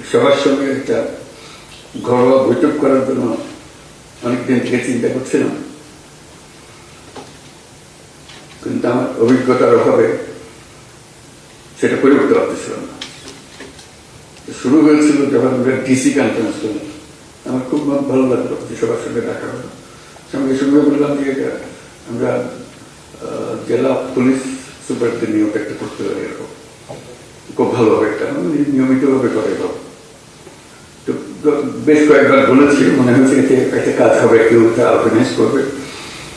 সবার সঙ্গে একটা ঘরোয়া বৈঠক করার জন্য অনেকদিন থেকে চিন্তা করছিলাম, কিন্তু আমার অভিজ্ঞতার অভাবে সেটা করে উঠতে পারতেছিলাম না। শুরু হয়েছিল যখন আমরা ডিসি কনফারেন্স করলাম, আমার খুব ভালো লাগলো যে সবার সঙ্গে দেখা হলো। সঙ্গে সঙ্গে বললাম যে আমরা জেলা পুলিশ সুপারদের নিয়োগ একটা করতে পারি, এরকম খুব ভালো হবে, একটা নিয়মিতভাবে করে এরকম। তো বেশ কয়েকবার বলেছি, মনে হচ্ছে একটা কাজ হবে, কেউ অর্গানাইজ করবে,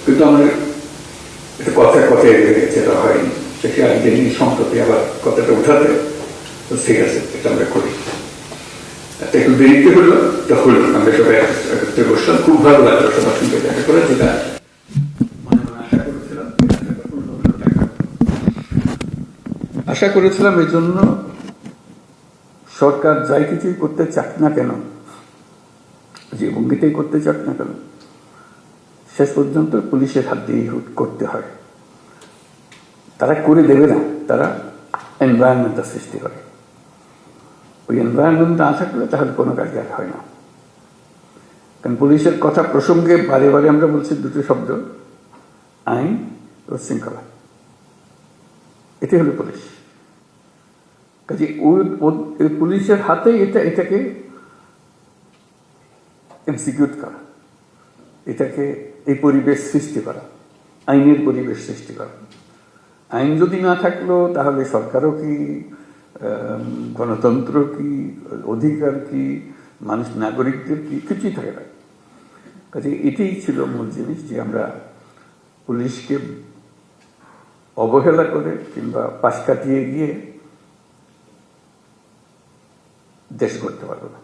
কিন্তু আমার একটা কথায় যেটা হয়নি। সেটা একদিন সম্প্রতি আবার কথাটা উঠাতে, তো ঠিক আছে এটা আমরা করি। একটু দেরিতে হলো, তা হলো, আমরা সবাই একত্রে বসলাম, খুব ভালো লাগলো সবার সঙ্গে দেখা করে, যেটা আশা করেছিলাম। এই জন্য সরকার যাই কিছুই করতে চাক না কেন, যে ভঙ্গিতেই করতে চাক না কেন, শেষ পর্যন্ত পুলিশের হাত দিয়ে করতে হয়। তারা করে দেবে না, তারা এনভায়রনমেন্টটা সৃষ্টি করে। ওই এনভায়রনমেন্ট না থাকলে তাহলে কোনো কাজ আর হয় না। কারণ পুলিশের কথা প্রসঙ্গে বারে বারে আমরা বলছি দুটো শব্দ, আইন ও শৃঙ্খলা। এটি হলো পুলিশ। কাজে ওই পুলিশের হাতে এটাকে এক্সিকিউট করা, এটাকে এই পরিবেশ সৃষ্টি করা, আইনের পরিবেশ সৃষ্টি করা। আইন যদি না থাকলো তাহলে সরকারও কি, গণতন্ত্র কি, অধিকার কি, মানুষ নাগরিকদের কি, কিছুই থাকে না। কাজে এটাই ছিল মূল জিনিস, যে আমরা পুলিশকে অবহেলা করে কিংবা পাশ কাটিয়ে গিয়ে দেশ করতে পারবো না।